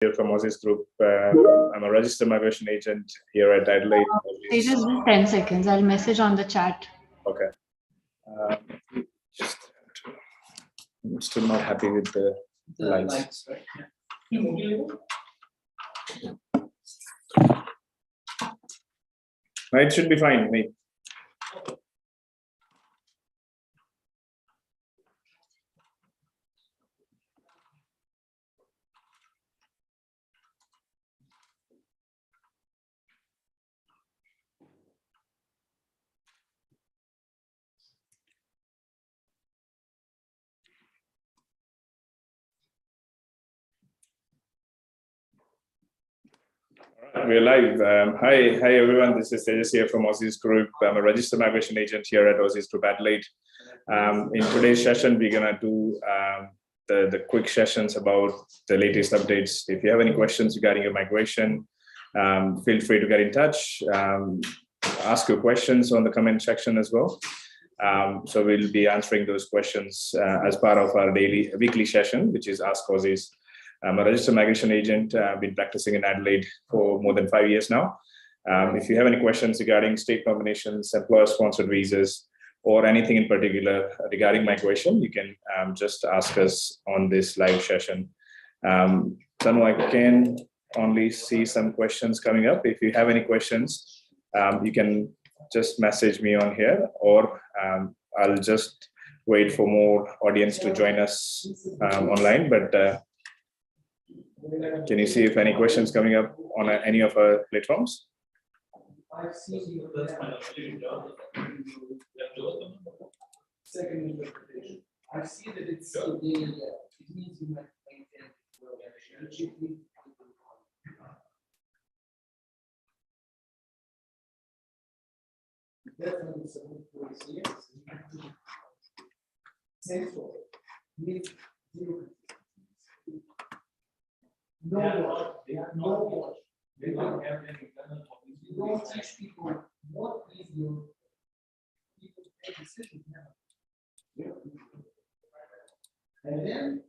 Here from Aussizz Group. I'm a registered migration agent here at Adelaide. Tejas, just 10 seconds. I'll message on the chat. Okay. I'm still not happy with the lights. Right? Yeah. No, it should be fine, mate. We're live. Hi everyone. This is Tejas here from Aussizz Group. I'm a registered migration agent here at Aussizz Group Adelaide. In today's session, we're gonna do the quick sessions about the latest updates. If you have any questions regarding your migration, feel free to get in touch. Ask your questions on the comment section as well. So we'll be answering those questions as part of our weekly session, which is Ask Aussizz. I'm a registered migration agent. I've been practicing in Adelaide for more than 5 years now. If you have any questions regarding state nominations, employer-sponsored visas, or anything in particular regarding migration, you can just ask us on this live session. Tanu, I can only see some questions coming up. If you have any questions, you can just message me on here, or I'll just wait for more audience to join us online. But can you see if any questions coming up on any of our platforms? I see second interpretation. I see that it's it means you might maintain relationship with definitely some policy. Central means zero. No watch. No watch. They don't have any. You don't teach people what is your people make decisions now. And then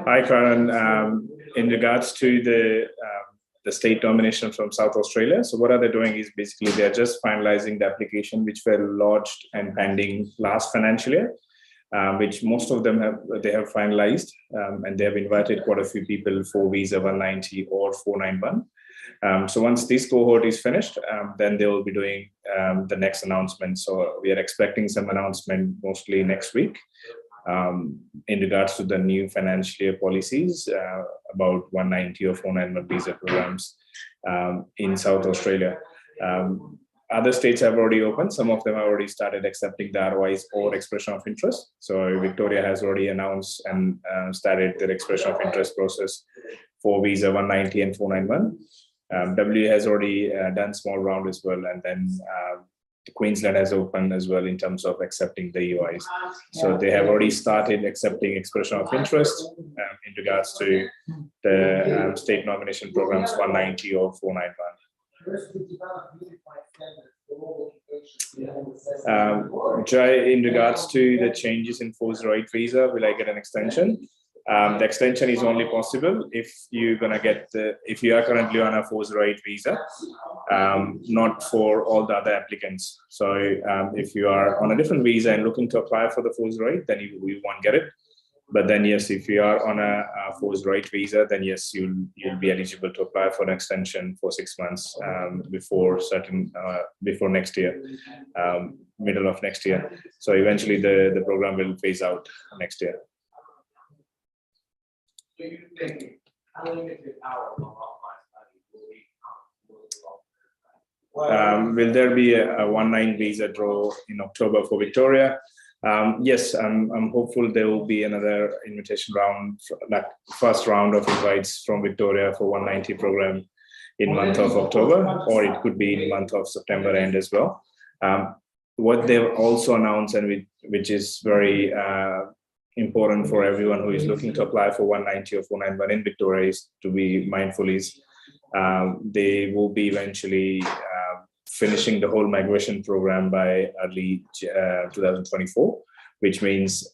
Hi, Karan. In regards to the state nomination from South Australia, so what are they doing is basically they're just finalizing the application which were lodged and pending last financial year. Which most of them have finalized, and they have invited quite a few people for visa 190 or 491. So once this cohort is finished, then they will be doing the next announcement. So we are expecting some announcement mostly next week in regards to the new financial year policies about 190 or 491 visa programs in South Australia. Other states have already opened. Some of them have already started accepting the ROIs or expression of interest. So Victoria has already announced and started their expression of interest process for visa 190 and 491. WA has already done small round as well. And then Queensland has opened as well in terms of accepting the EOIs. So they have already started accepting expression of interest in regards to the state nomination programs 190 or 491. Jai, in regards to the changes in forced right visa, will I get an extension? The extension is only possible if you're gonna get if you are currently on a forced right visa, not for all the other applicants. So if you are on a different visa and looking to apply for the forced right, then you won't get it. But then yes, if you are on a forced right visa, then yes, you'll be eligible to apply for an extension for 6 months before next year, middle of next year. So eventually the program will phase out next year. So you think how limited hours of offline study will be? Will there be a 1-9 visa draw in October for Victoria? Yes, I'm hopeful there will be another invitation round, like first round of invites from Victoria for 190 program in month of October, or it could be in month of September end as well. What they've also announced, and which is very important for everyone who is looking to apply for 190 or 491 in Victoria, is to be mindful is they will be eventually finishing the whole migration program by early 2024, which means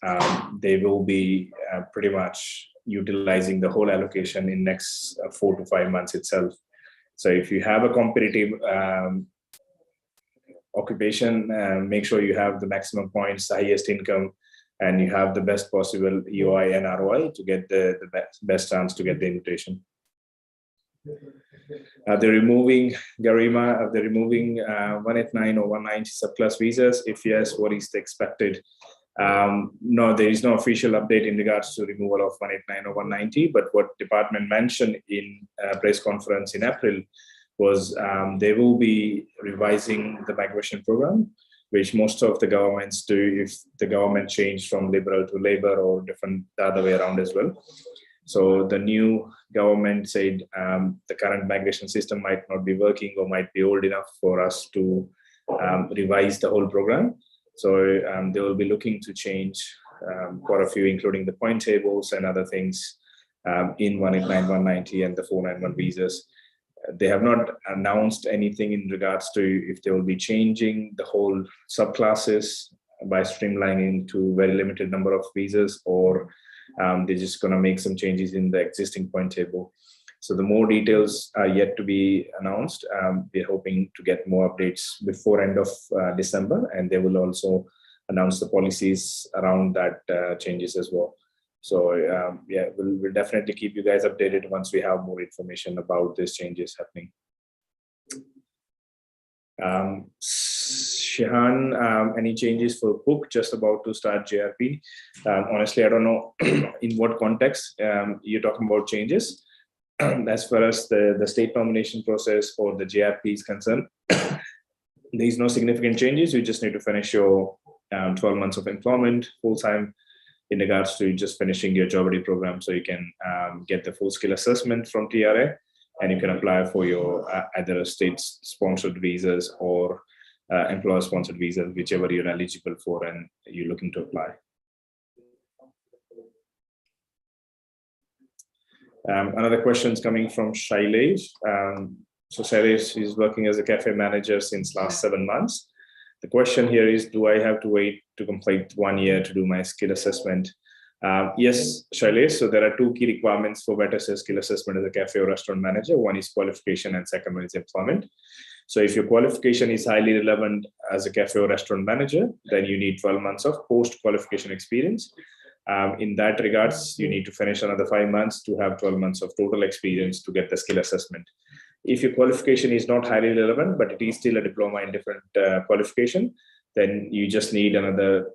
they will be pretty much utilizing the whole allocation in next 4 to 5 months itself. So if you have a competitive occupation, make sure you have the maximum points, the highest income, and you have the best possible EOI and ROI to get the best chance to get the invitation. They're removing Garima, they're removing 189 or 190 subclass visas. If yes, what is the expected? No, there is no official update in regards to removal of 189 or 190, but what department mentioned in a press conference in April was they will be revising the migration program, which most of the governments do if the government changed from liberal to labor or different the other way around as well. So the new government said the current migration system might not be working or might be old enough for us to revise the whole program. So they will be looking to change quite a few, including the point tables and other things in 189, 190 and the 491 visas. They have not announced anything in regards to if they will be changing the whole subclasses by streamlining to very limited number of visas, or they're just going to make some changes in the existing point table. So the more details are yet to be announced. We're hoping to get more updates before end of December, and they will also announce the policies around that changes as well. So yeah, we'll definitely keep you guys updated once we have more information about these changes happening. Shihan, any changes for book? Just about to start JRP. Honestly, I don't know in what context you're talking about changes. As far as the state nomination process or the JRP is concerned, there is no significant changes. You just need to finish your 12 months of employment full-time in regards to just finishing your job ready program, so you can get the full skill assessment from TRA, and you can apply for your either state-sponsored visas or employer-sponsored visas, whichever you're eligible for and you're looking to apply. Another question is coming from Shailesh. So Shailesh is working as a cafe manager since last 7 months. The question here is, do I have to wait to complete 1 year to do my skill assessment? Yes, Shailesh. So there are 2 key requirements for better skill assessment as a cafe or restaurant manager. One is qualification and second one is employment. So if your qualification is highly relevant as a cafe or restaurant manager, then you need 12 months of post-qualification experience. In that regards, you need to finish another 5 months to have 12 months of total experience to get the skill assessment. If your qualification is not highly relevant, but it is still a diploma in different qualification, then you just need another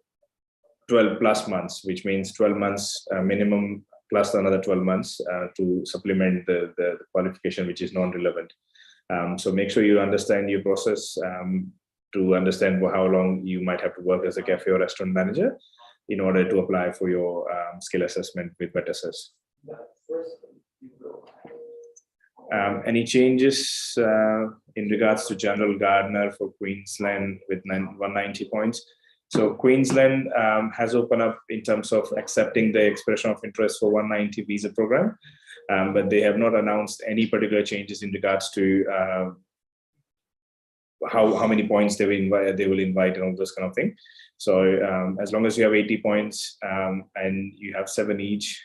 12 plus months, which means 12 months minimum plus another 12 months to supplement the qualification, which is non-relevant. So make sure you understand your process to understand how long you might have to work as a cafe or restaurant manager in order to apply for your skill assessment with BETASES. Any changes in regards to General Gardener for Queensland with 190 points? So Queensland has opened up in terms of accepting the expression of interest for 190 visa program, but they have not announced any particular changes in regards to how many points they will invite and all those kind of thing. So as long as you have 80 points and you have 7 each,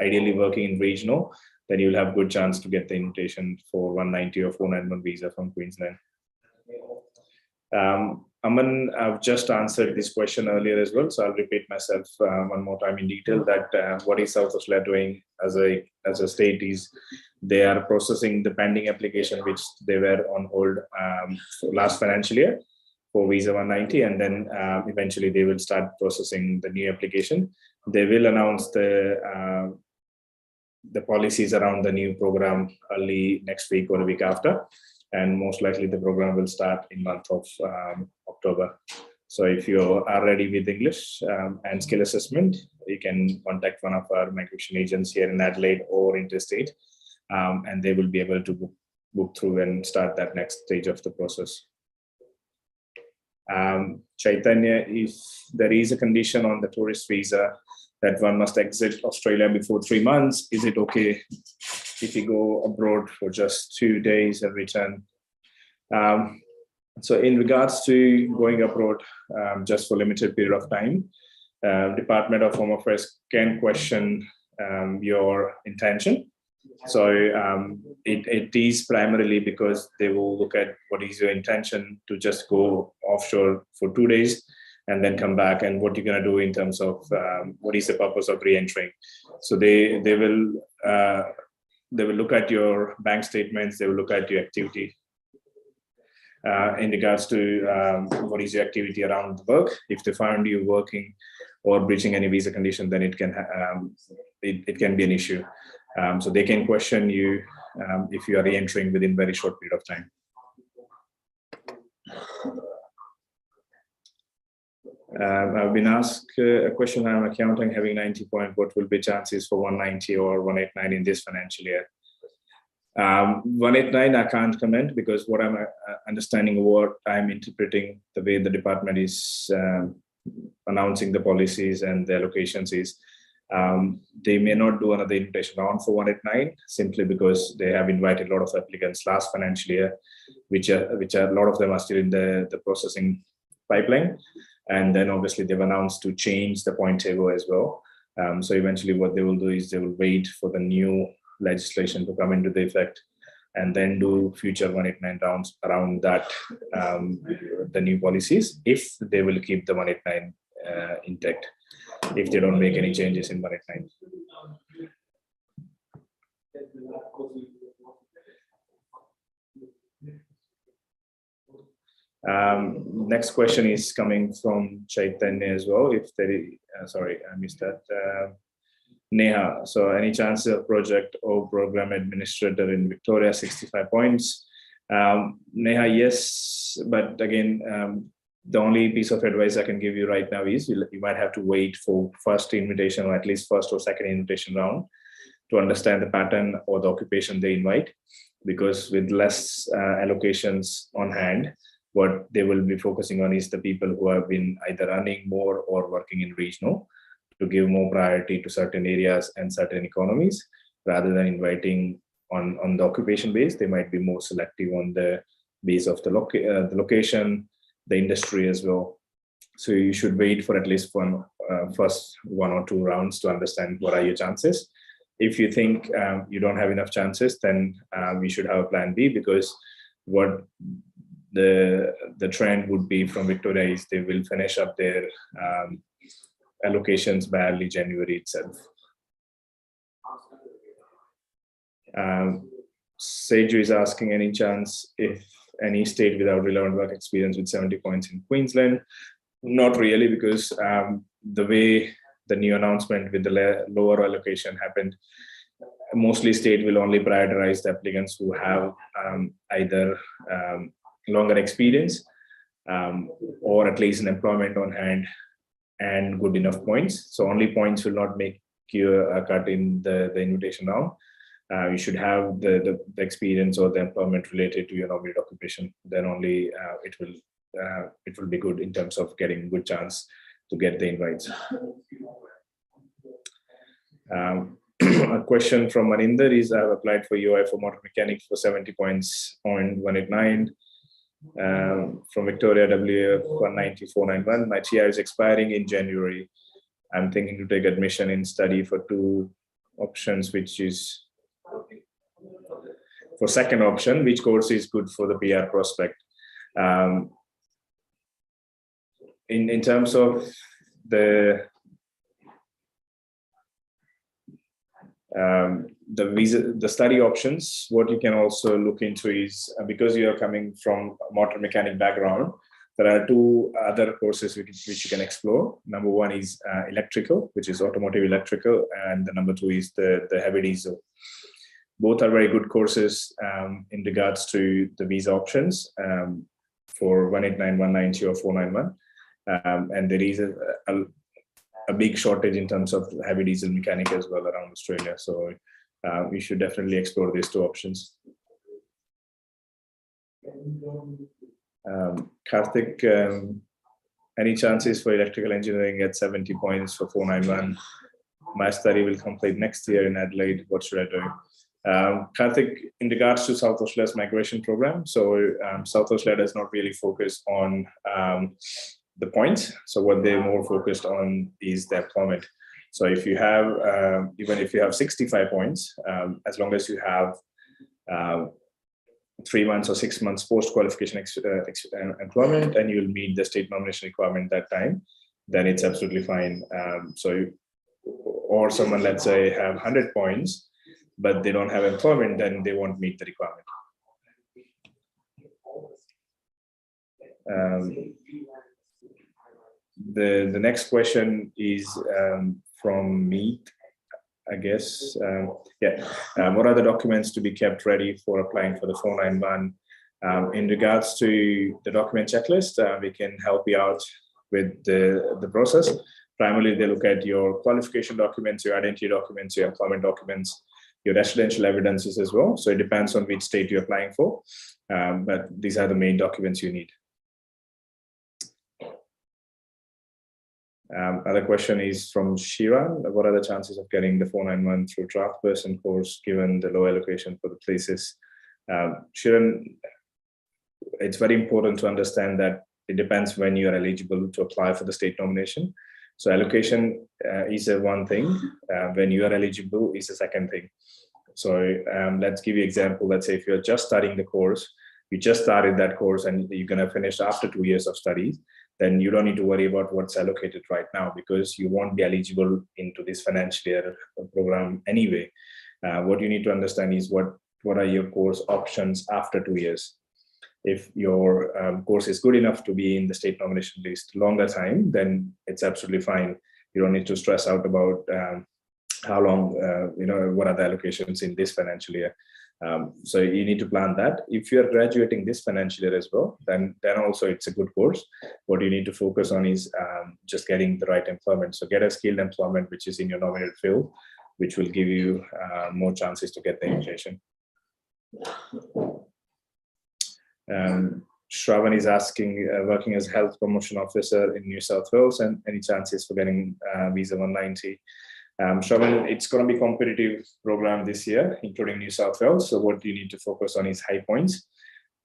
ideally working in regional, then you'll have good chance to get the invitation for 190 or 491 visa from Queensland. Aman, I've just answered this question earlier as well, so I'll repeat myself one more time in detail that what is South Australia doing as a state is they are processing the pending application which they were on hold last financial year for visa 190, and then eventually they will start processing the new application. They will announce the policies around the new program early next week or the week after, and most likely the program will start in month of October. So if you are ready with English and skill assessment, you can contact one of our migration agents here in Adelaide or interstate, and they will be able to book through and start that next stage of the process. Chaitanya, if there is a condition on the tourist visa that one must exit Australia before 3 months, is it okay if you go abroad for just 2 days and return? So in regards to going abroad just for limited period of time, Department of Home Affairs can question your intention. So it is primarily because they will look at what is your intention to just go offshore for 2 days and then come back, and what you're going to do in terms of what is the purpose of re-entering. So they will look at your bank statements, they will look at your activity in regards to what is your activity around the work. If they found you working or breaching any visa condition, then it can it can be an issue. So they can question you if you are re-entering within very short period of time. I've been asked a question. I'm accounting having 90 points. What will be chances for 190 or 189 in this financial year? 189, I can't comment, because what I'm understanding, what I'm interpreting, the way the department is announcing the policies and the allocations is, they may not do another invitation round for 189, simply because they have invited a lot of applicants last financial year, which are a lot of them are still in the processing pipeline. And then obviously they've announced to change the point table as well. So eventually what they will do is they will wait for the new legislation to come into the effect and then do future 189 rounds around that, the new policies, if they will keep the 189 intact, if they don't make any changes in 189. Next question is coming from Chaitanya as well. If there is, sorry, I missed that. Neha, so any chance of project or program administrator in Victoria, 65 points. Neha, yes, but again, the only piece of advice I can give you right now is you might have to wait for first invitation, or at least first or second invitation round, to understand the pattern or the occupation they invite, because with less allocations on hand, what they will be focusing on is the people who have been either earning more or working in regional, to give more priority to certain areas and certain economies, rather than inviting on the occupation base. They might be more selective on the base of the location, the industry as well. So you should wait for at least first 1 or 2 rounds to understand what are your chances. If you think you don't have enough chances, then we should have a plan B, because what the trend would be from Victoria is they will finish up their allocations by early January itself. Seju is asking, any chance if any state without relevant work experience with 70 points in Queensland? Not really, because the way the new announcement with the lower allocation happened, mostly state will only prioritize the applicants who have either longer experience or at least an employment on hand and good enough points. So only points will not make you a cut in the invitation round. You should have the experience or the employment related to your nominated occupation. Then only it will be good in terms of getting good chance to get the invites. A question from Maninder is, I've applied for UI for motor mechanic for 70 points on 189. From Victoria, WF 19491. My TR is expiring in January. I'm thinking to take admission in study for 2 options, which is for second option, which course is good for the PR prospect. In terms of the visa, the study options, what you can also look into is, because you are coming from a motor mechanic background, there are 2 other courses which you can explore. Number 1 is electrical, which is automotive electrical, and the number 2 is the heavy diesel. Both are very good courses in regards to the visa options for 189, 190 or 491. And there is a big shortage in terms of heavy diesel mechanic as well around Australia. So we should definitely explore these 2 options. Karthik, any chances for electrical engineering at 70 points for 491? My study will complete next year in Adelaide. What should I do? Karthik, in regards to South Australia's migration program, so South Australia does not really focus on the points. So what they're more focused on is the employment. So if you have, even if you have 65 points, as long as you have 3 months or 6 months post-qualification employment, and you will meet the state nomination requirement that time, then it's absolutely fine. Or someone, let's say, have 100 points, but they don't have employment, then they won't meet the requirement. The next question is from Meet, I guess. What are the documents to be kept ready for applying for the 491? In regards to the document checklist, we can help you out with the process. Primarily, they look at your qualification documents, your identity documents, your employment documents, your residential evidences as well. So it depends on which state you're applying for, but these are the main documents you need. Other question is from Shiran. What are the chances of getting the 491 through draft person course given the low allocation for the places? Shiran, it's very important to understand that it depends when you are eligible to apply for the state nomination. So allocation is one thing, when you are eligible is the second thing. So let's give you an example. Let's say if you're just starting the course, you just started that course and you're going to finish after 2 years of studies, then you don't need to worry about what's allocated right now, because you won't be eligible into this financial year program anyway. What you need to understand is what are your course options after 2 years. If your course is good enough to be in the state nomination list longer time, then it's absolutely fine. You don't need to stress out about how long, what are the allocations in this financial year. So you need to plan that. If you're graduating this financial year as well, then also it's a good course. What you need to focus on is just getting the right employment. So get a skilled employment which is in your nominated field, which will give you more chances to get the invitation. Shravan is asking, working as health promotion officer in New South Wales, and any chances for getting visa 190? Shravan, it's going to be a competitive program this year, including New South Wales. So what you need to focus on is high points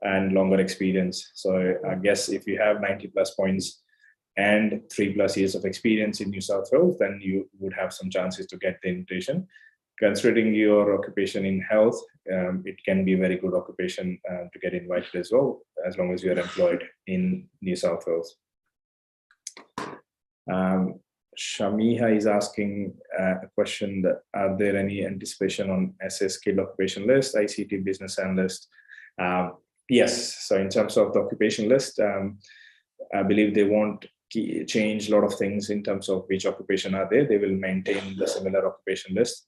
and longer experience. So I guess if you have 90+ points and 3+ years of experience in New South Wales, then you would have some chances to get the invitation. Considering your occupation in health, it can be a very good occupation to get invited as well, as long as you are employed in New South Wales. Shamiha is asking a question that, are there any anticipation on SA skilled occupation list, ICT business analyst? Yes, so in terms of the occupation list, I believe they won't change a lot of things in terms of which occupation are there. They will maintain the similar occupation list.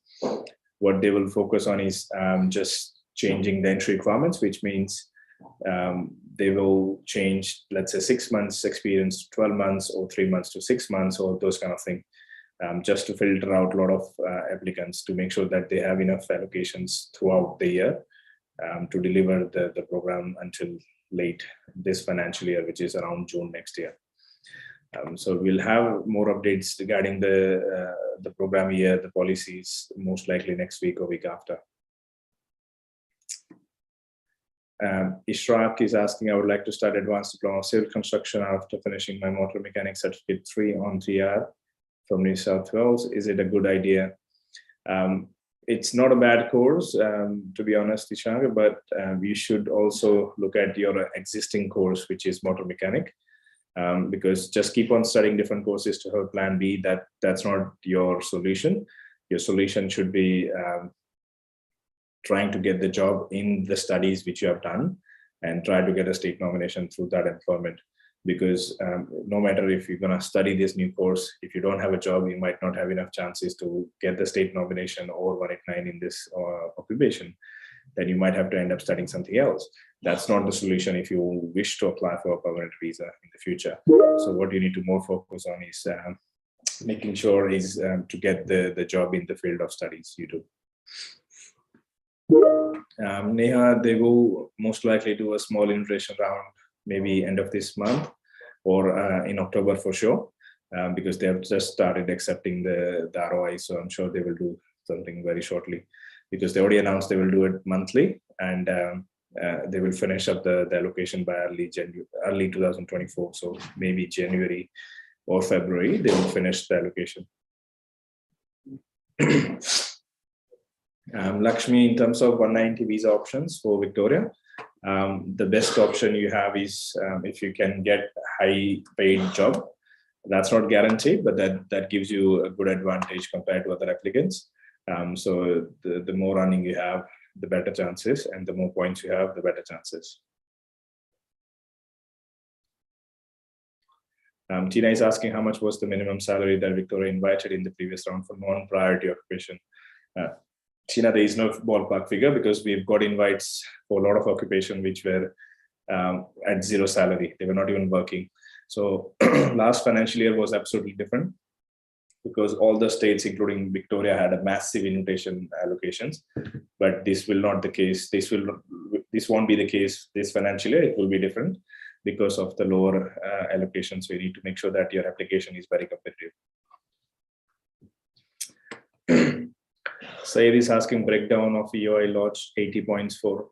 What they will focus on is just changing the entry requirements, which means they will change, let's say, 6 months experience to 12 months, or 3 months to 6 months, or those kind of thing, just to filter out a lot of applicants, to make sure that they have enough allocations throughout the year to deliver the program until late this financial year, which is around June next year. So we'll have more updates regarding the program year, the policies, most likely next week or week after. Ishraq is asking, I would like to start advanced diploma of civil construction after finishing my motor mechanic certificate 3 on 3R from New South Wales. Is it a good idea? It's not a bad course, to be honest, Ishraq, but you should also look at your existing course, which is motor mechanic. Because just keep on studying different courses to have plan B, that's not your solution. Your solution should be trying to get the job in the studies which you have done, and try to get a state nomination through that employment. Because no matter if you're going to study this new course, if you don't have a job, you might not have enough chances to get the state nomination or 189 in this occupation. Then you might have to end up studying something else. That's not the solution if you wish to apply for a permanent visa in the future. So what you need to more focus on is making sure is to get the job in the field of studies you do. Neha, they will most likely do a small invitation round, maybe end of this month or in October for sure, because they have just started accepting the ROI. So I'm sure they will do something very shortly, because they already announced they will do it monthly, and they will finish up the allocation by early 2024. So maybe January or February, they will finish the allocation. Lakshmi, in terms of 190 visa options for Victoria, the best option you have is if you can get a high paid job. That's not guaranteed, but that gives you a good advantage compared to other applicants. So the more running you have, the better chances, and the more points you have, the better chances. Tina is asking how much was the minimum salary that Victoria invited in the previous round for non-priority occupation. Tina, there is no ballpark figure because we've got invites for a lot of occupation which were at zero salary. They were not even working. So last financial year was absolutely different because all the states, including Victoria, had a massive invitation allocations. But this will not the case. This won't be the case this financial year. It will be different because of the lower allocations. So you need to make sure that your application is very competitive. Sayed is asking breakdown of EOI lodged 80 points for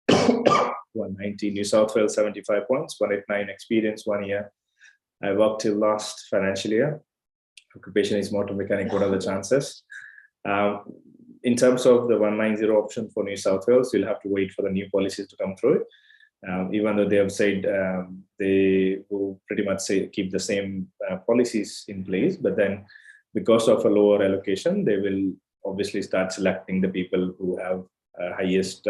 190, New South Wales 75 points, 189 experience 1 year. I worked till last financial year. Occupation is motor mechanic. What are the chances? In terms of the 190 option for New South Wales, you'll have to wait for the new policies to come through. Even though they have said they will pretty much keep the same policies in place, but then because of a lower allocation, they will obviously start selecting the people who have highest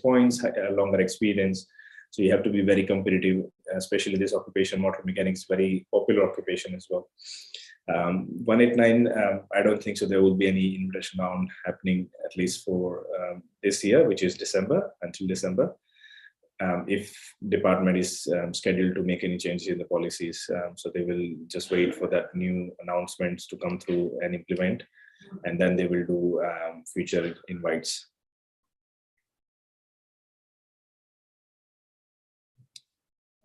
points, longer experience. So you have to be very competitive, especially this occupation. Motor mechanics, very popular occupation as well. 189, I don't think so there will be any invitation round happening, at least for this year, which is December, until December. If department is scheduled to make any changes in the policies, so they will just wait for that new announcements to come through and implement, and then they will do future invites.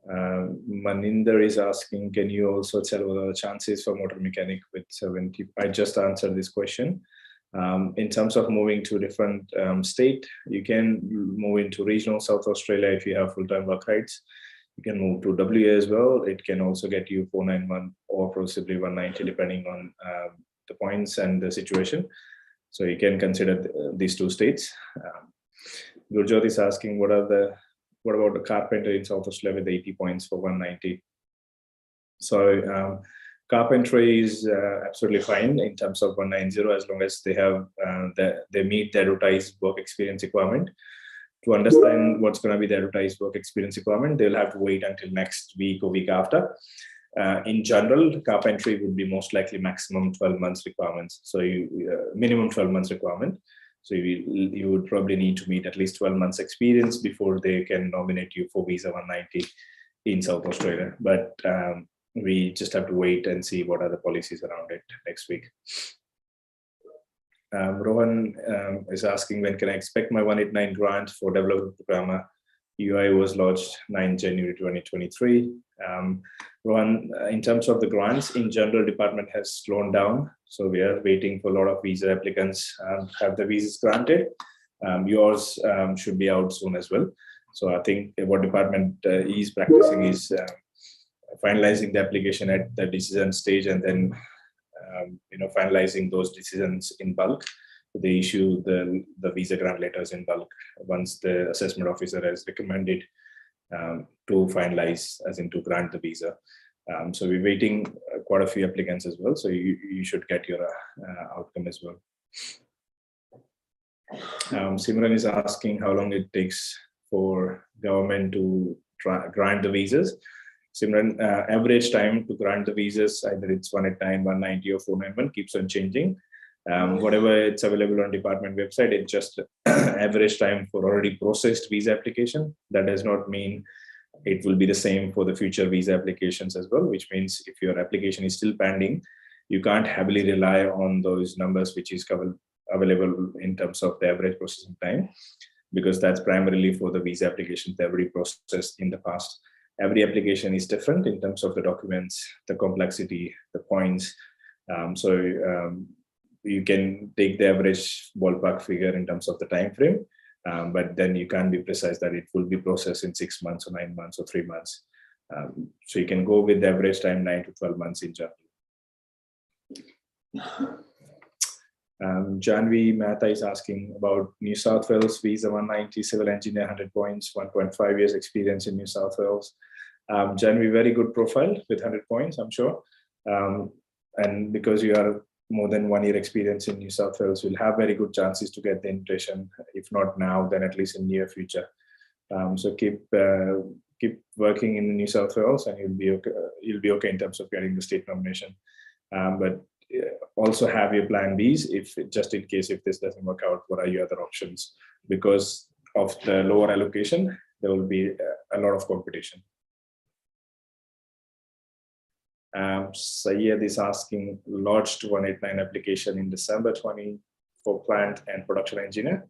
Maninder is asking, can you also tell what are the chances for motor mechanic with 70? I just answered this question. In terms of moving to a different state, you can move into regional South Australia if you have full-time work rights. You can move to WA as well. It can also get you 491 or possibly 190 depending on the points and the situation. So you can consider these two states. Gurjot is asking, what about the carpenter in South Australia with 80 points for 190? So carpentry is absolutely fine in terms of 190 as long as they have they meet the advertised work experience requirement. To understand what's going to be the advertised work experience requirement, they'll have to wait until next week or week after. In general, carpentry would be most likely maximum 12 months requirements. So minimum 12 months requirement. So you would probably need to meet at least 12 months experience before they can nominate you for visa 190 in South Australia. But we just have to wait and see what are the policies around it next week. Rohan is asking, when can I expect my 189 grant for development programmer? UI was lodged 9 January 2023. Rohan, in terms of the grants, in general, department has slowed down. So we are waiting for a lot of visa applicants have the visas granted. Yours should be out soon as well. So I think what department is practicing is finalizing the application at the decision stage and then finalizing those decisions in bulk. They issue the visa grant letters in bulk once the assessment officer has recommended to finalize, as in to grant the visa. So we're waiting quite a few applicants as well. So you should get your outcome as well. Simran is asking how long it takes for government to grant the visas. Simran, average time to grant the visas, either it's 189, 190 or 491, keeps on changing. Whatever it's available on department website, it's just average time for already processed visa application. That does not mean it will be the same for the future visa applications as well, which means if your application is still pending, you can't heavily rely on those numbers which is available in terms of the average processing time, because that's primarily for the visa applications that have already processed in the past. Every application is different in terms of the documents, the complexity, the points. You can take the average ballpark figure in terms of the time frame, but then you can't be precise that it will be processed in 6 months or 9 months or 3 months. So you can go with the average time 9 to 12 months in general. Janvi Mehta is asking about New South Wales visa 190, civil engineer 100 points, 1.5 years experience in New South Wales. Janvi, very good profile with 100 points, I'm sure. And because you are more than 1 year experience in New South Wales, you'll have very good chances to get the invitation. If not now, then at least in near future. So keep working in New South Wales, and you'll be okay in terms of getting the state nomination. But also have your plan Bs if just in case if this doesn't work out, what are your other options? Because of the lower allocation, there will be a lot of competition. Sayed is asking, lodged 189 application in December 20 for plant and production engineer.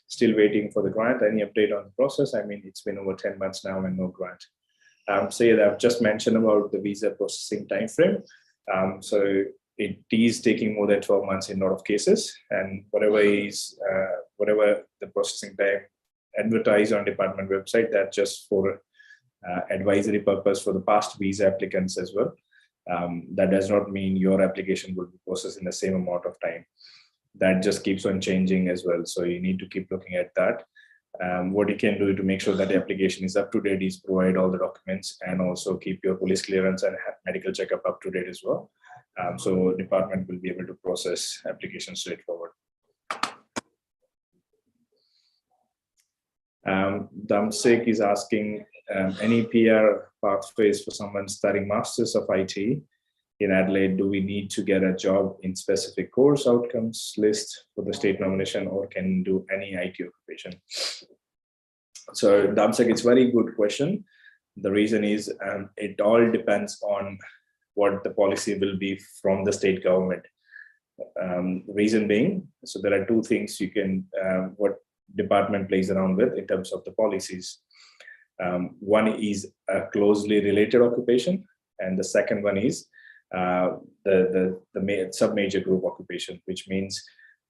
Still waiting for the grant. Any update on the process? I mean, it's been over 10 months now and no grant. Sayed, I've just mentioned about the visa processing time frame. So it is taking more than 12 months in a lot of cases, and whatever the processing time advertised on department website, that's just for advisory purpose for the past visa applicants as well. That does not mean your application will be processed in the same amount of time. That just keeps on changing as well. So you need to keep looking at that. What you can do to make sure that the application is up to date is provide all the documents, and also keep your police clearance and medical checkup up to date as well. So department will be able to process applications straightforward. Damsek is asking, any PR pathways for someone studying Masters of IT in Adelaide? Do we need to get a job in specific course outcomes list for the state nomination, or can do any IT occupation? So Damsek, it's a very good question. The reason is it all depends on what the policy will be from the state government. Reason being, so there are two things you can, what department plays around with in terms of the policies. One is a closely related occupation, and the second one is the sub-major group occupation, which means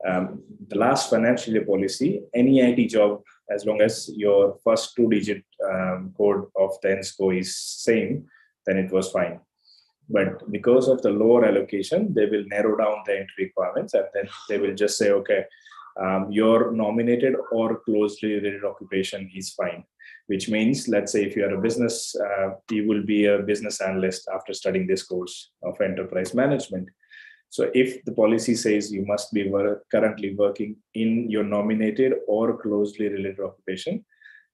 the last financial year policy, any IT job, as long as your first 2-digit code of the NSCO is same, then it was fine. But because of the lower allocation, they will narrow down the entry requirements, and then they will just say, okay, your nominated or closely related occupation is fine, which means, let's say if you are a business, you will be a business analyst after studying this course of enterprise management. So if the policy says you must be currently working in your nominated or closely related occupation,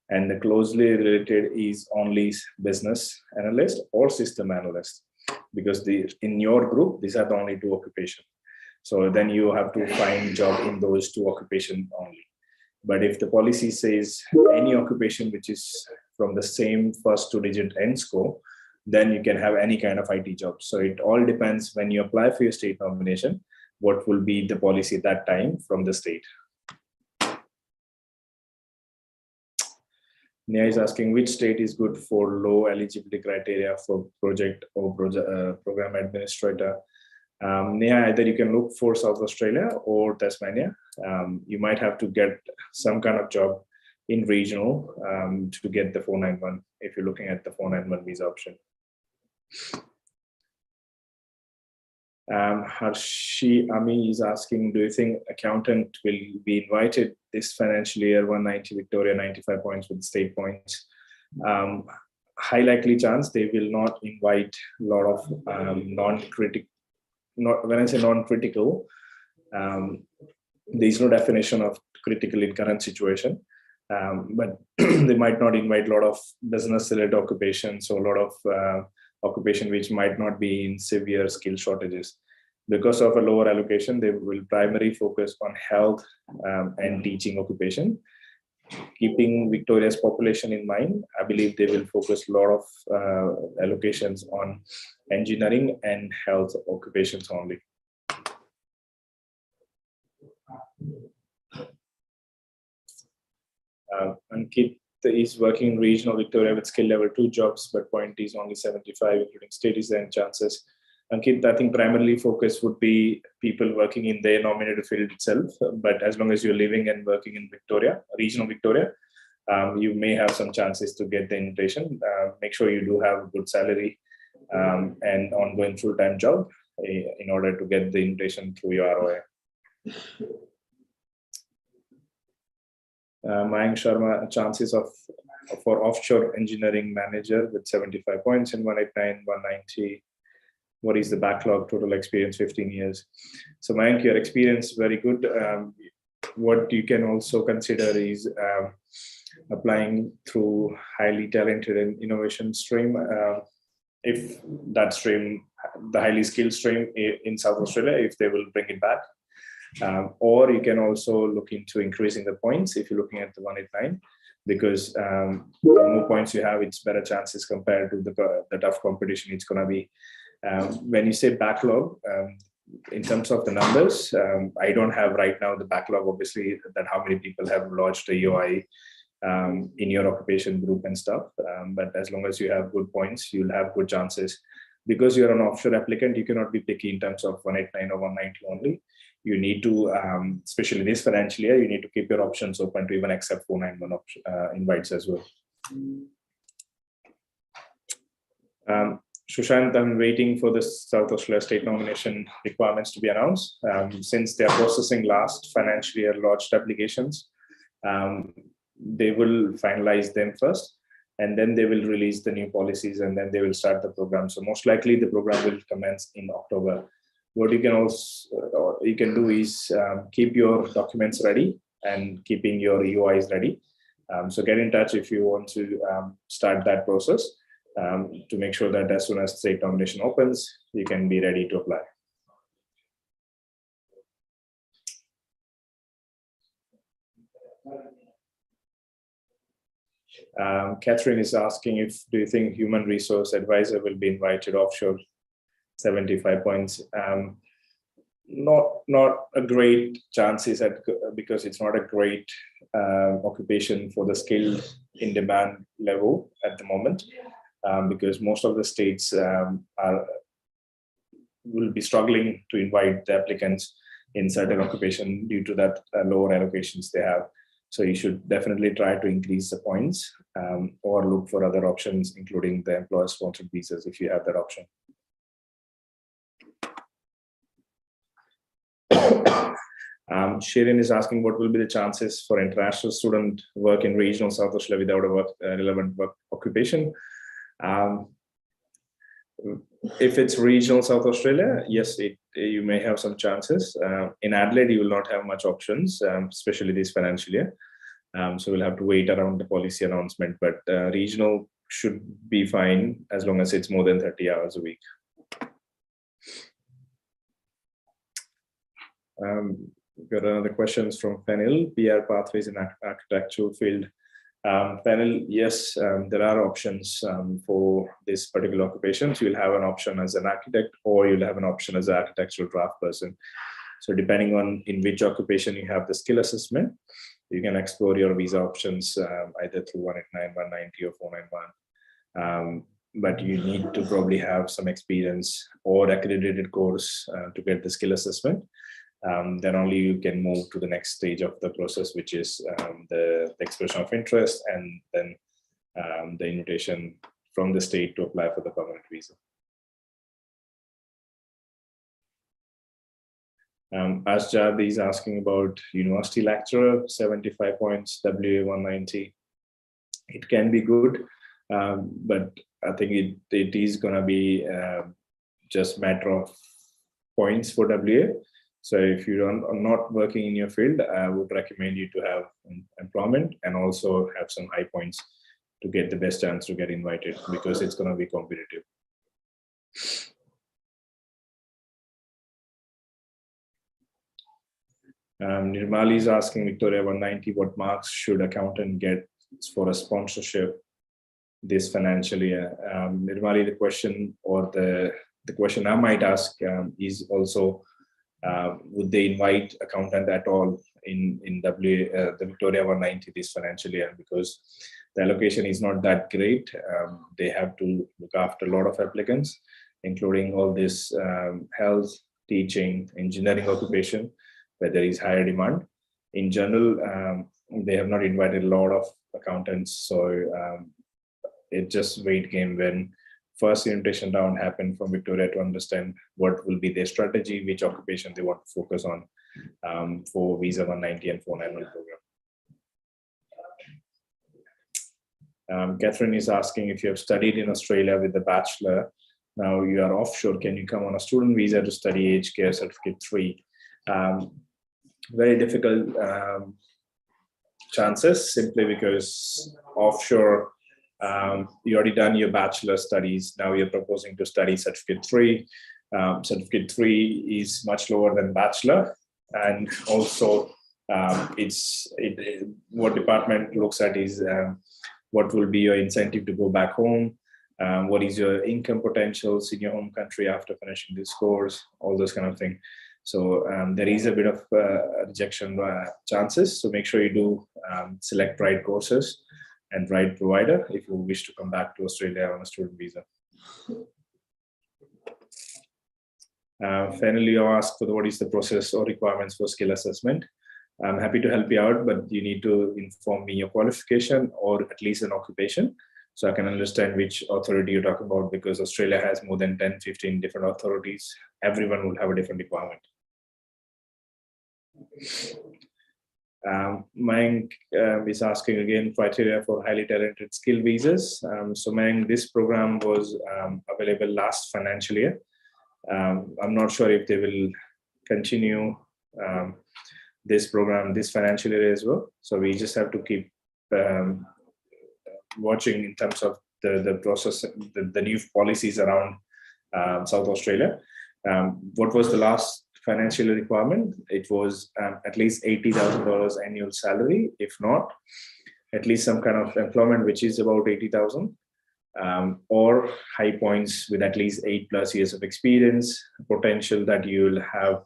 and the closely related is only business analyst or system analyst, because in your group, these are the only two occupations. So then you have to find job in those two occupations only. But if the policy says any occupation which is from the same first 2-digit NSCO, then you can have any kind of IT job. So it all depends when you apply for your state nomination, what will be the policy at that time from the state. Nia is asking, which state is good for low eligibility criteria for project or program administrator? Nia, either you can look for South Australia or Tasmania. You might have to get some kind of job in regional to get the 491 if you're looking at the 491 visa option. Harshi Ami is asking, do you think accountant will be invited this financial year? 190 Victoria, 95 points with state points. High likely chance they will not invite a lot of non-critical. When I say non-critical, there is no definition of critical in current situation, but they might not invite a lot of business-related occupations or a lot of occupation which might not be in severe skill shortages. Because of a lower allocation, they will primarily focus on health and teaching occupation. Keeping Victoria's population in mind, I believe they will focus a lot of allocations on engineering and health occupations only. Ankit is working in regional Victoria with skill level 2 jobs, but point is only 75, including studies and chances. Ankit, I think primarily focus would be people working in their nominated field itself, but as long as you're living and working in Victoria, regional Victoria, you may have some chances to get the invitation. Make sure you do have a good salary and ongoing full-time job in order to get the invitation through your ROI. Mayank Sharma, chances for offshore engineering manager with 75 points in 189, 190. What is the backlog? Total experience 15 years. So Mayank, your experience very good. What you can also consider is applying through highly talented and innovation stream. If that stream, the highly skilled stream in South Australia, if they will bring it back. Or you can also look into increasing the points if you're looking at the 189, because the more points you have, it's better chances compared to the tough competition it's going to be. When you say backlog, in terms of the numbers, I don't have right now the backlog, obviously, that how many people have lodged a EOI in your occupation group and stuff. But as long as you have good points, you'll have good chances. Because you're an offshore applicant, you cannot be picky in terms of 189 or 190 only. You need to, especially this financial year, you need to keep your options open to even accept 491 invites as well. Sushant, I'm waiting for the South Australia state nomination requirements to be announced. Since they are processing last financial year lodged applications, they will finalize them first, and then they will release the new policies, and then they will start the program. So most likely the program will commence in October. What you can also do is keep your documents ready and keeping your EOIs ready. So get in touch if you want to start that process to make sure that as soon as state nomination opens, you can be ready to apply. Catherine is asking do you think human resource advisor will be invited offshore? 75 points. Not a great chances because it's not a great occupation for the skilled in demand level at the moment, because most of the states will be struggling to invite the applicants in certain occupation due to that lower allocations they have. So you should definitely try to increase the points or look for other options, including the employer-sponsored visas if you have that option. Shirin is asking what will be the chances for international student work in regional South Australia without a relevant work occupation. If it's regional South Australia, yes, you may have some chances. In Adelaide, you will not have much options, especially this financial year. So we'll have to wait around the policy announcement, but regional should be fine as long as it's more than 30 hours a week. Got another questions from Fenil. PR pathways in architectural field. Fenil, yes, there are options for this particular occupation. So you'll have an option as an architect, or you'll have an option as an architectural draft person. So depending on in which occupation you have the skill assessment, you can explore your visa options either through 189, 190 or 491. But you need to probably have some experience or accredited course to get the skill assessment. Then only you can move to the next stage of the process, which is the expression of interest and then the invitation from the state to apply for the permanent visa. Asjad is asking about university lecturer, 75 points, WA 190. It can be good, but I think it is going to be just matter of points for WA. So if you are not working in your field, I would recommend you to have employment and also have some high points to get the best chance to get invited, because it's going to be competitive. Nirmali is asking Victoria 190, what marks should accountant get for a sponsorship this financial year? Nirmali, the question or the question I might ask is also, would they invite accountant at all in the Victoria 190 this financial year? Because the allocation is not that great. They have to look after a lot of applicants, including all this health, teaching, engineering occupation, where there is higher demand. In general, they have not invited a lot of accountants. So it's just wait game when first invitation round happened from Victoria to understand what will be their strategy, which occupation they want to focus on. for visa 190 and 491 program. Catherine is asking if you have studied in Australia with a bachelor. Now you are offshore. Can you come on a student visa to study aged care certificate 3? Very difficult chances, simply because offshore, you already done your bachelor studies. Now you're proposing to study certificate 3. Certificate 3 is much lower than bachelor, and also what department looks at is what will be your incentive to go back home, what is your income potentials in your home country after finishing this course, all those kind of things. So there is a bit of rejection chances. So make sure you do select right courses and right provider if you wish to come back to Australia on a student visa. Finally, you ask for what is the process or requirements for skill assessment. I'm happy to help you out, but you need to inform me your qualification or at least an occupation, so I can understand which authority you're talking about, because Australia has more than 10, 15 different authorities. Everyone will have a different requirement. Mayank is asking again criteria for highly talented skill visas. So Mayank, this program was available last financial year. I'm not sure if they will continue this program this financial year as well. So we just have to keep watching in terms of the process, the new policies around South Australia. What was the last financial requirement? It was at least $80,000 annual salary, if not, at least some kind of employment which is about 80,000, or high points with at least 8+ years of experience, potential that you will have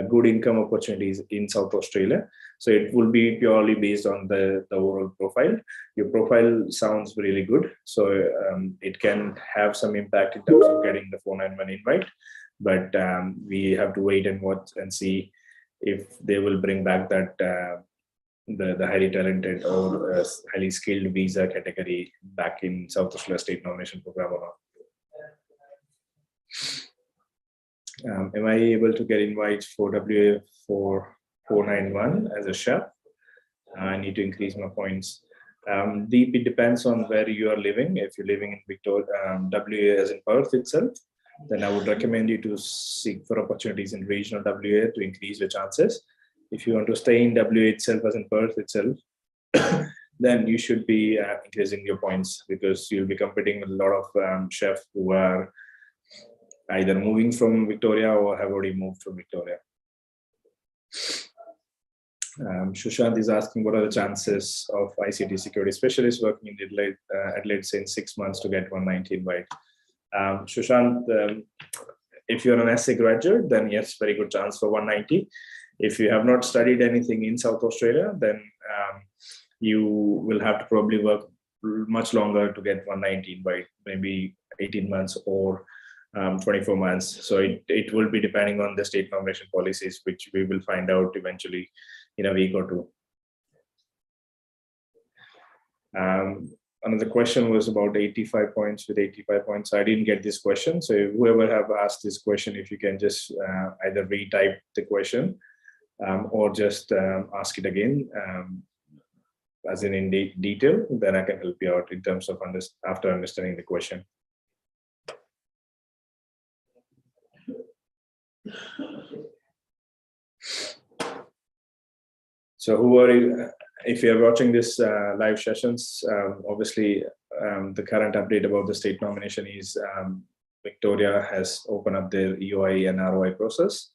good income opportunities in South Australia. So it will be purely based on the overall profile. Your profile sounds really good, so it can have some impact in terms of getting the 491 invite. But we have to wait and watch and see if they will bring back that the highly talented or highly skilled visa category back in South Australia State Nomination Program or not. Am I able to get invites for WA for 491 as a chef? I need to increase my points. It depends on where you are living. If you're living in Victoria, WA as in Perth itself, then I would recommend you to seek for opportunities in regional WA to increase your chances. If you want to stay in WA itself as in Perth itself, then you should be increasing your points, because you'll be competing with a lot of chefs who are either moving from Victoria or have already moved from Victoria. Shushant is asking what are the chances of ICT security specialist working in Adelaide say in 6 months to get 190 invite. Shushant, if you're an SA graduate, then yes, very good chance for 190. If you have not studied anything in South Australia, then you will have to probably work much longer to get 190 invite, maybe 18 months or 24 months. So it will be depending on the state nomination policies, which we will find out eventually in a week or two. Another question was about 85 points with 85 points. I didn't get this question. So whoever have asked this question, if you can just either retype the question or just ask it again as in detail, then I can help you out in terms of after understanding the question. So who are you? If you're watching this live sessions, obviously the current update about the state nomination is Victoria has opened up their EOI and ROI process.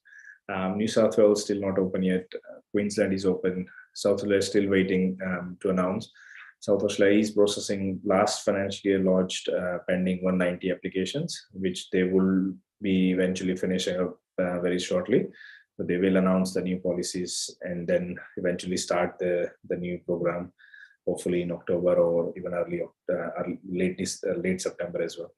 New South Wales still not open yet. Queensland is open. South Australia is still waiting to announce. South Australia is processing last financial year lodged pending 190 applications, which they will be eventually finishing up very shortly. But they will announce the new policies and then eventually start the new program, hopefully in October or even late September as well.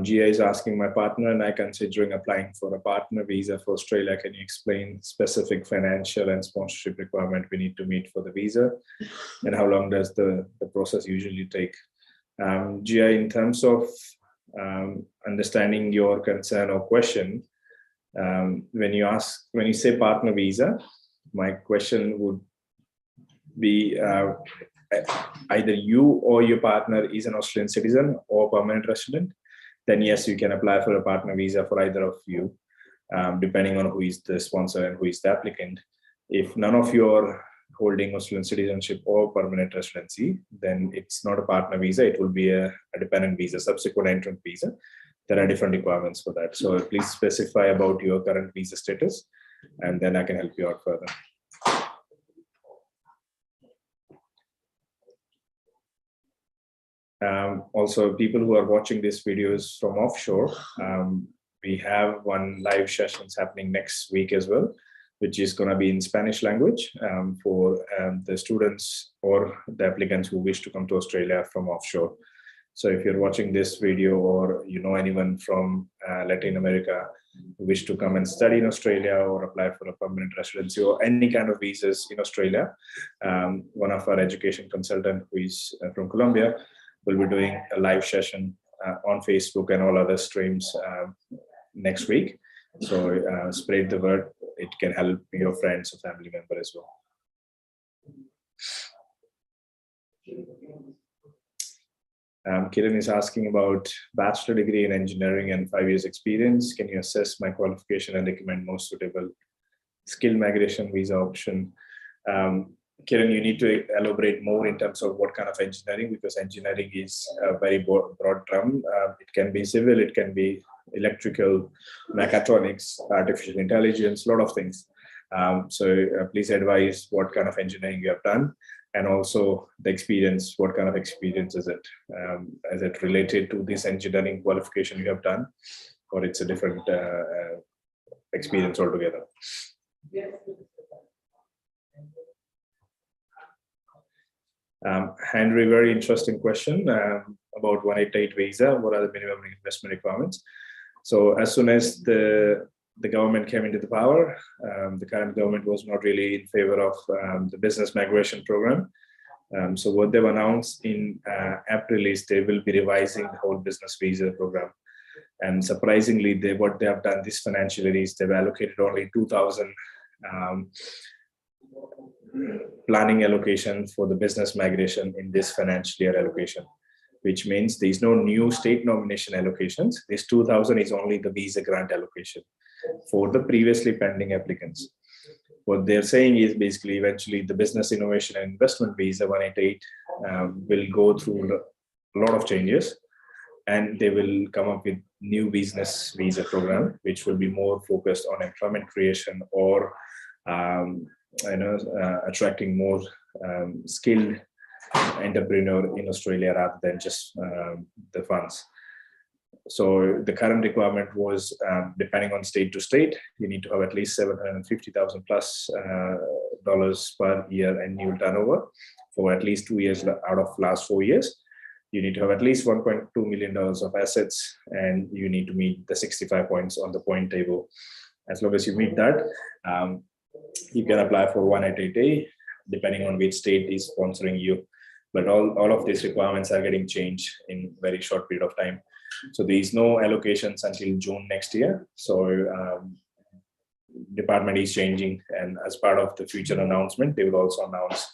Gia is asking, my partner and I considering applying for a partner visa for Australia. Can you explain specific financial and sponsorship requirement we need to meet for the visa? And how long does the process usually take? Gia, in terms of understanding your concern or question, when you say partner visa, my question would be either you or your partner is an Australian citizen or permanent resident, then yes, you can apply for a partner visa for either of you, depending on who is the sponsor and who is the applicant. If none of you are holding Australian citizenship or permanent residency, then it's not a partner visa, it will be a dependent visa, subsequent entrant visa. There are different requirements for that. So please specify about your current visa status, and then I can help you out further. Also, people who are watching these videos from offshore, we have one live sessions happening next week as well, which is going to be in Spanish language for the students or the applicants who wish to come to Australia from offshore. So if you're watching this video, or you know anyone from Latin America who wish to come and study in Australia or apply for a permanent residency or any kind of visas in Australia, one of our education consultant who is from Colombia will be doing a live session on Facebook and all other streams next week. So spread the word. It can help your friends or family member as well. Kiran is asking about bachelor degree in engineering and 5 years experience. Can you assess my qualification and recommend most suitable skilled migration visa option? Kiran, you need to elaborate more in terms of what kind of engineering, because engineering is a very broad term. It can be civil, it can be electrical, mechatronics, artificial intelligence, a lot of things. So please advise what kind of engineering you have done, and also the experience, what kind of experience is it? Is it related to this engineering qualification you have done, or it's a different experience altogether? Henry, very interesting question about 188 visa. What are the minimum investment requirements? So as soon as the government came into the power, the current government was not really in favor of the business migration program. So what they've announced in April is they will be revising the whole business visa program. And surprisingly, what they have done this financial year is they've allocated only 2,000 planning allocation for the business migration in this financial year allocation, which means there's no new state nomination allocations. This 2,000 is only the visa grant allocation for the previously pending applicants. What they're saying is basically eventually the business innovation and investment visa 188 will go through a lot of changes, and they will come up with new business visa program, which will be more focused on employment creation or attracting more skilled entrepreneur in Australia rather than just the funds. So the current requirement was, depending on state to state, you need to have at least 750,000 plus dollars per year annual turnover for at least 2 years out of last 4 years. You need to have at least $1.2 million of assets, and you need to meet the 65 points on the point table. As long as you meet that, you can apply for 188A, depending on which state is sponsoring you. But all of these requirements are getting changed in very short period of time. So there is no allocations until June next year. So department is changing, and as part of the future announcement, they will also announce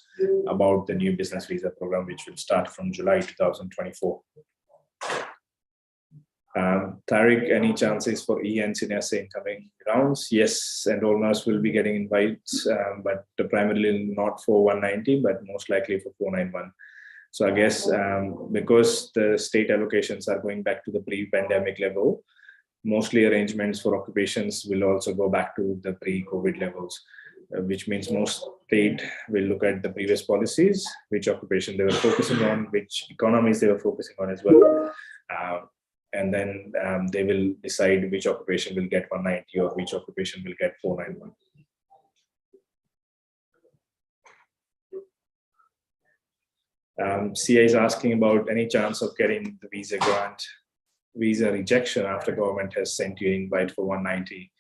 about the new business visa program, which will start from July 2024. Tariq, any chances for ENs in SA in coming rounds? Yes, enrollments will be getting invites, but primarily not for 190, but most likely for 491. So I guess because the state allocations are going back to the pre-pandemic level, mostly arrangements for occupations will also go back to the pre-COVID levels, which means most state will look at the previous policies, which occupation they were focusing on, which economies they were focusing on as well. And then they will decide which occupation will get 190 or which occupation will get 491. CA is asking about any chance of getting the visa grant, visa rejection after government has sent you an invite for 190.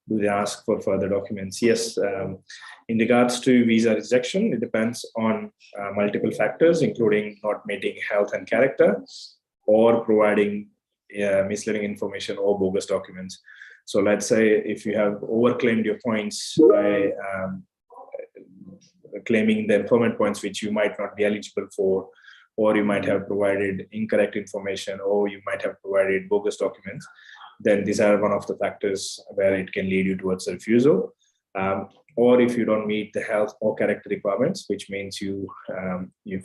Do they ask for further documents? Yes. In regards to visa rejection, it depends on multiple factors, including not meeting health and character, or providing misleading information or bogus documents. So let's say if you have overclaimed your points by claiming the employment points which you might not be eligible for, or you might have provided incorrect information, or you might have provided bogus documents, then these are one of the factors where it can lead you towards a refusal. Or if you don't meet the health or character requirements, which means you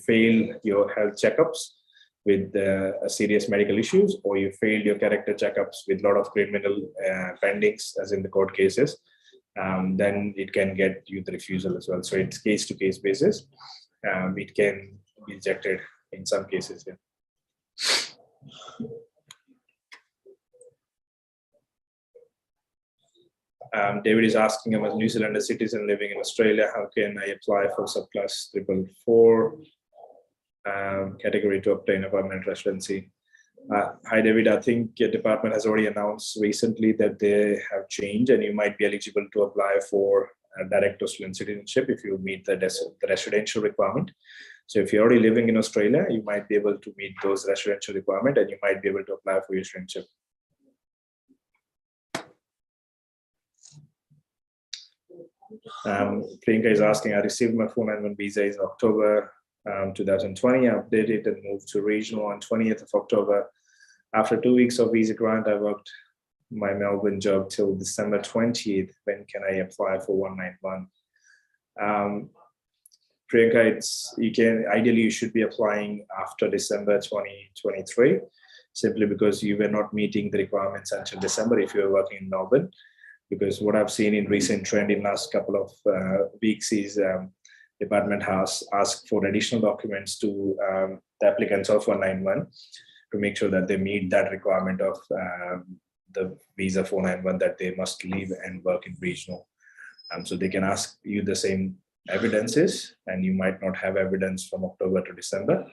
fail your health checkups with serious medical issues, or you failed your character checkups with a lot of criminal pendings, as in the court cases, then it can get you the refusal as well. So it's case-to-case basis. It can be rejected in some cases. Yeah. David is asking, I'm a New Zealander citizen living in Australia. How can I apply for subclass 444 category to obtain a permanent residency? Hi, David. I think your department has already announced recently that they have changed, and you might be eligible to apply for direct Australian citizenship if you meet the residential requirement. So if you're already living in Australia, you might be able to meet those residential requirements, and you might be able to apply for your citizenship. Priyanka is asking, I received my 491 visa in October 2020. I updated and moved to regional on 20th of October. After 2 weeks of visa grant, I worked my Melbourne job till December 20th. When can I apply for 191? Priyanka, ideally you should be applying after December 2023, simply because you were not meeting the requirements until December if you were working in Melbourne. Because what I've seen in recent trend in last couple of weeks is department has asked for additional documents to the applicants of 191 to make sure that they meet that requirement of the visa 491, that they must live and work in regional. So they can ask you the same evidences, and you might not have evidence from October to December.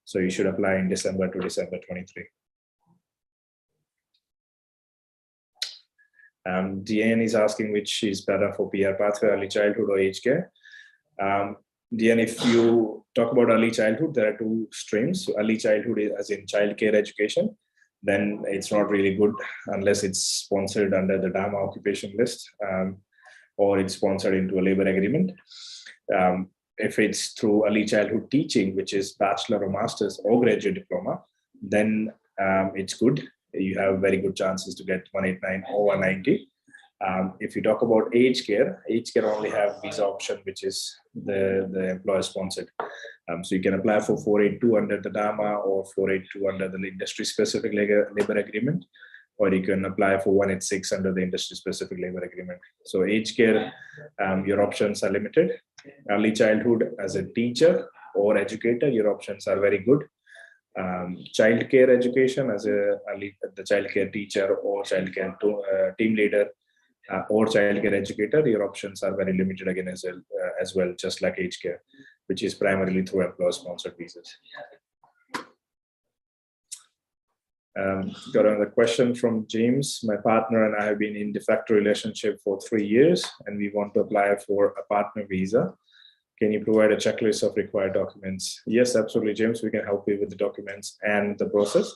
So you should apply in December to December 23. Deanne is asking which is better for PR pathway, early childhood or aged care. Deanne, if you talk about early childhood, there are two streams. So early childhood is as in childcare education, then it's not really good unless it's sponsored under the DAMA occupation list, or it's sponsored into a labor agreement. If it's through early childhood teaching, which is bachelor or master's or graduate diploma, then it's good. You have very good chances to get 189 or 190. If you talk about aged care only have visa option, which is the employer sponsored. So you can apply for 482 under the DAMA or 482 under the industry specific labor agreement, or you can apply for 186 under the industry specific labor agreement. So aged care, your options are limited. Early childhood as a teacher or educator, your options are very good. Childcare education as the childcare teacher or childcare team leader or childcare educator, your options are very limited again as well, just like aged care, which is primarily through employer-sponsored visas. Got another question from James. My partner and I have been in de facto relationship for 3 years, and we want to apply for a partner visa. Can you provide a checklist of required documents? Yes, absolutely, James. We can help you with the documents and the process.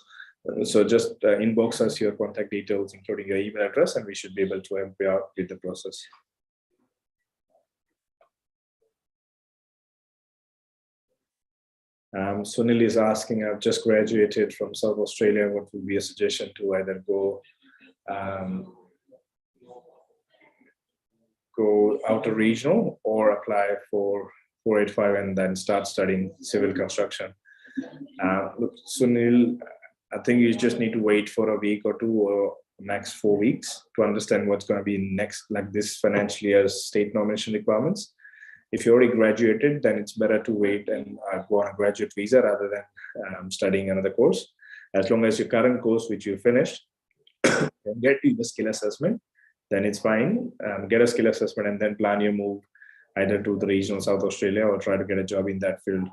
So just inbox us your contact details, including your email address, and we should be able to help you out with the process. Sunil is asking, I've just graduated from South Australia. What would be a suggestion to either go outer regional or apply for 485 and then start studying civil construction? Look, Sunil, I think you just need to wait for a week or two or max 4 weeks to understand what's going to be next, like this financial year's state nomination requirements. If you already graduated, then it's better to wait and go on a graduate visa rather than studying another course. As long as your current course, which you finished, can get you the skill assessment, then it's fine. Get a skill assessment and then plan your move either to the regional South Australia or try to get a job in that field.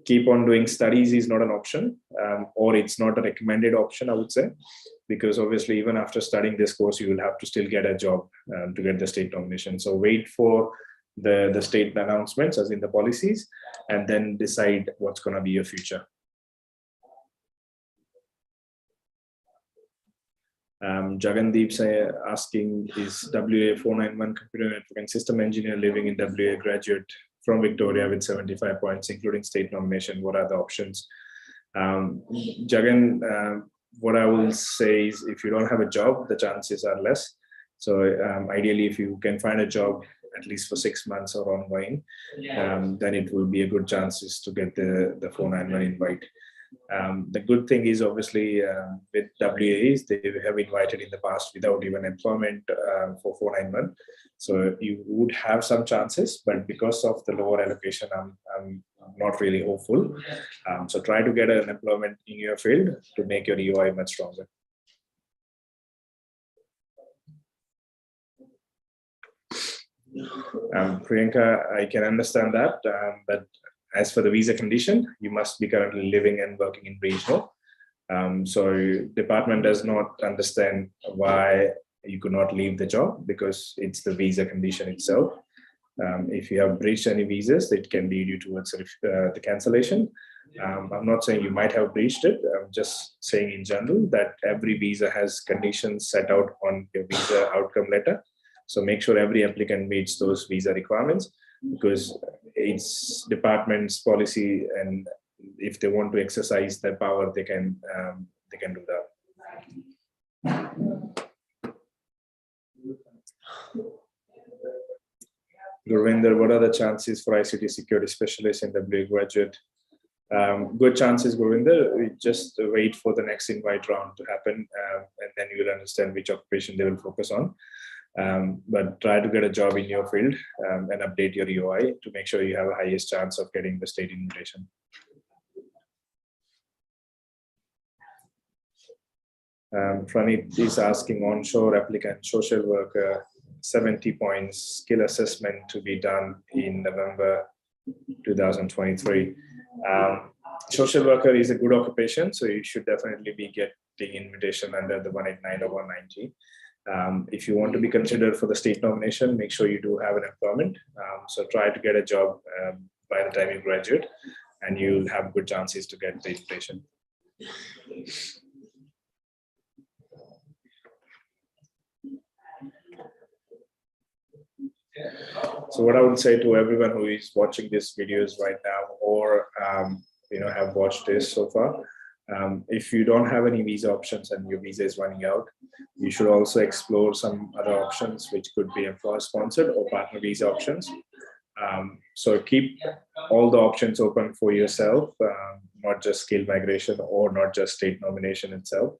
Keep on doing studies is not an option, or it's not a recommended option, I would say, because obviously even after studying this course, you will have to still get a job to get the state nomination. So wait for the state announcements, as in the policies, and then decide what's going to be your future. Jagandeep's asking, is WA 491 computer network and system engineer living in WA, graduate from Victoria with 75 points, including state nomination. What are the options? Jagan, what I will say is, if you don't have a job, the chances are less. So ideally, if you can find a job at least for 6 months or ongoing, then it will be a good chances to get the 491 invite. The good thing is, obviously, with WAs, they have invited in the past without even employment for 491. So you would have some chances, but because of the lower allocation, I'm not really hopeful. So try to get an employment in your field to make your EOI much stronger. Priyanka, I can understand that, but as for the visa condition, you must be currently living and working in regional. So department does not understand why you could not leave the job, because it's the visa condition itself. If you have breached any visas, it can lead you towards the cancellation. I'm not saying you might have breached it. I'm just saying in general that every visa has conditions set out on your visa outcome letter. So make sure every applicant meets those visa requirements, because it's department's policy, and if they want to exercise their power, they can do that. Gurvinder, what are the chances for ICT security specialist in WA graduate? Good chances, Gurvinder. We just wait for the next invite round to happen, and then you will understand which occupation they will focus on. But try to get a job in your field and update your EOI to make sure you have a highest chance of getting the state invitation. Pranit is asking, onshore applicant, social worker, 70 points, skill assessment to be done in November 2023. Social worker is a good occupation, so you should definitely be getting invitation under the 189 or 190. If you want to be considered for the state nomination, make sure you do have an employment. So try to get a job by the time you graduate, and you'll have good chances to get the invitation. So what I would say to everyone who is watching these videos right now, or have watched this so far, if you don't have any visa options and your visa is running out, you should also explore some other options, which could be employer sponsored or partner visa options. So keep all the options open for yourself, not just skilled migration or not just state nomination itself.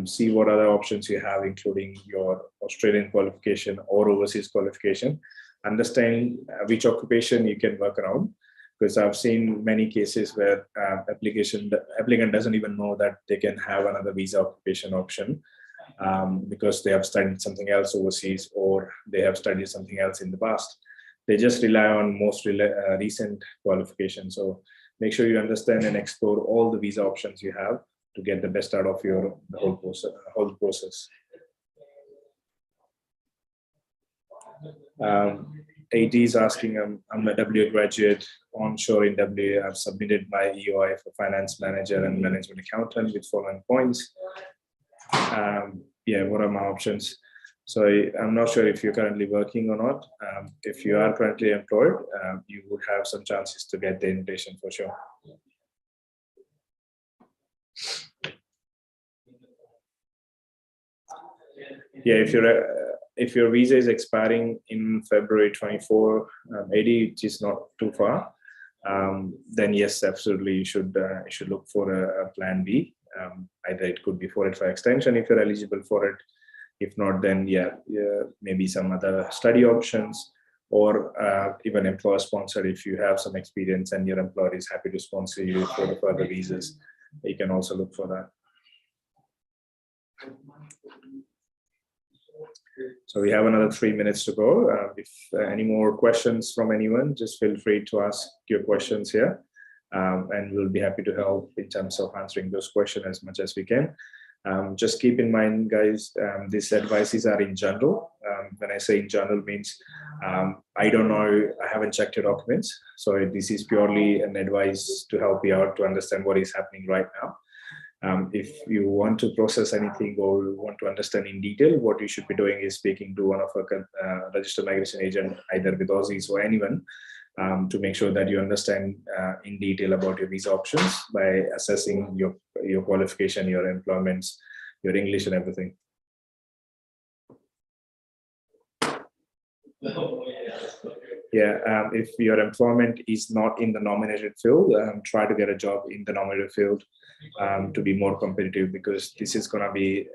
See what other options you have, including your Australian qualification or overseas qualification. Understand which occupation you can work around, because I've seen many cases where the applicant doesn't even know that they can have another visa occupation option because they have studied something else overseas, or they have studied something else in the past. They just rely on most recent qualifications. So make sure you understand and explore all the visa options you have to get the best out of the whole process. AT is asking, I'm a WA graduate onshore in WA. I've submitted my EOI for finance manager and management accountant with 400 points. Yeah, what are my options? So I'm not sure if you're currently working or not. If you are currently employed, you would have some chances to get the invitation for sure. Yeah, if your visa is expiring in February 24, which is not too far, then yes, absolutely, you should look for a plan B. Either it could be 485 extension if you're eligible for it. If not, then yeah, maybe some other study options, or even employer sponsored. If you have some experience and your employer is happy to sponsor you for the further visas, you can also look for that. So we have another 3 minutes to go. If any more questions from anyone, just feel free to ask your questions here, and we'll be happy to help in terms of answering those questions as much as we can. Just keep in mind, guys, these advices are in general. When I say in general means, I don't know, I haven't checked your documents. So this is purely an advice to help you out to understand what is happening right now. If you want to process anything or you want to understand in detail, what you should be doing is speaking to one of our registered migration agent, either with Aussizz or anyone, to make sure that you understand in detail about your visa options by assessing your qualification, your employments, your English and everything. Yeah, if your employment is not in the nominated field, try to get a job in the nominated field to be more competitive, because this is going to be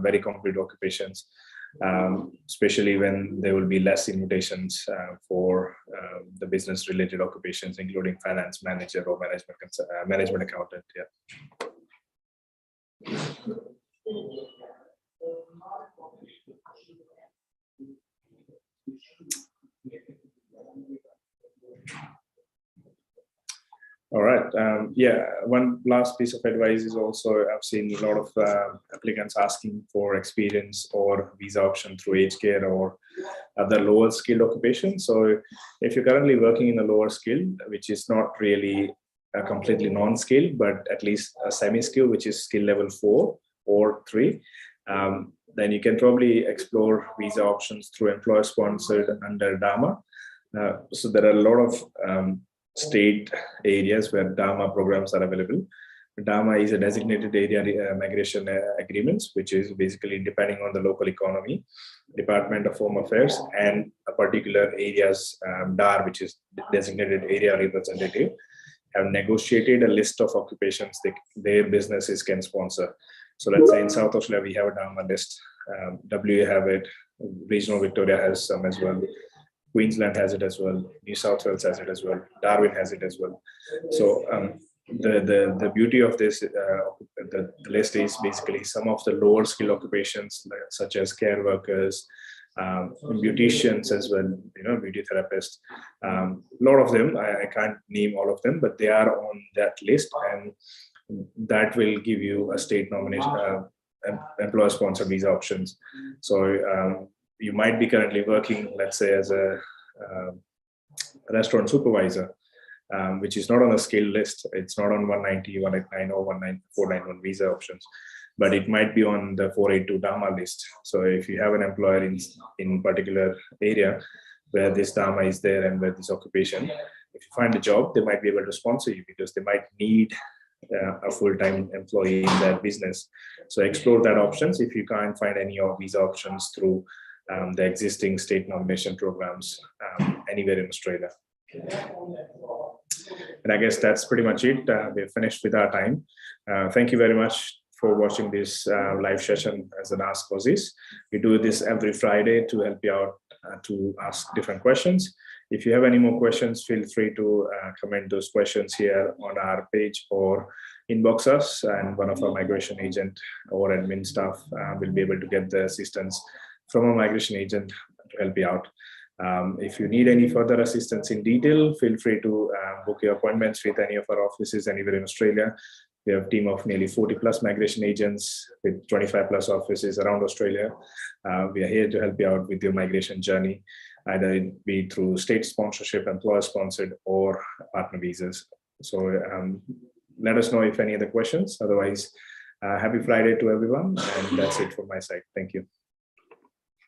very competitive occupations, especially when there will be less invitations for the business related occupations, including finance manager or management accountant. Yeah. All right. Yeah, one last piece of advice is also, I've seen a lot of applicants asking for experience or visa option through aged care or other lower skilled occupations. So if you're currently working in a lower skill, which is not really a completely non-skilled, but at least a semi-skill, which is skill level 4 or 3, then you can probably explore visa options through employer sponsored under DAMA. So there are a lot of state areas where DAMA programs are available. DAMA is a designated area migration agreements, which is basically depending on the local economy, Department of Home Affairs, and a particular area's DAR, which is designated area representative, have negotiated a list of occupations their businesses can sponsor. So let's say in South Australia, we have a DAMA list. WA have it, Regional Victoria has some as well. Queensland has it as well. New South Wales has it as well. Darwin has it as well. So the beauty of this, the list is basically some of the lower skill occupations, such as care workers, beauticians as well, beauty therapists. A lot of them, I can't name all of them, but they are on that list, and that will give you a state nomination, employer sponsored visa options. So you might be currently working, let's say, as a restaurant supervisor, which is not on a skill list. It's not on 190, 189 or 491 visa options, but it might be on the 482 DAMA list. So if you have an employer in particular area where this DAMA is there and where this occupation, if you find a job, they might be able to sponsor you, because they might need a full-time employee in that business. So explore that options if you can't find any of these options through the existing state nomination programs anywhere in Australia. And I guess that's pretty much it. We're finished with our time. Thank you very much for watching this live session as an Ask Aussizz. We do this every Friday to help you out to ask different questions. If you have any more questions, feel free to comment those questions here on our page or inbox us, and one of our migration agent or admin staff will be able to get the assistance from a migration agent to help you out. If you need any further assistance in detail, feel free to book your appointments with any of our offices anywhere in Australia. We have a team of nearly 40 plus migration agents with 25 plus offices around Australia. We are here to help you out with your migration journey, either it be through state sponsorship, employer sponsored, or partner visas. So let us know if any other questions. Otherwise, happy Friday to everyone. And that's it from my side. Thank you.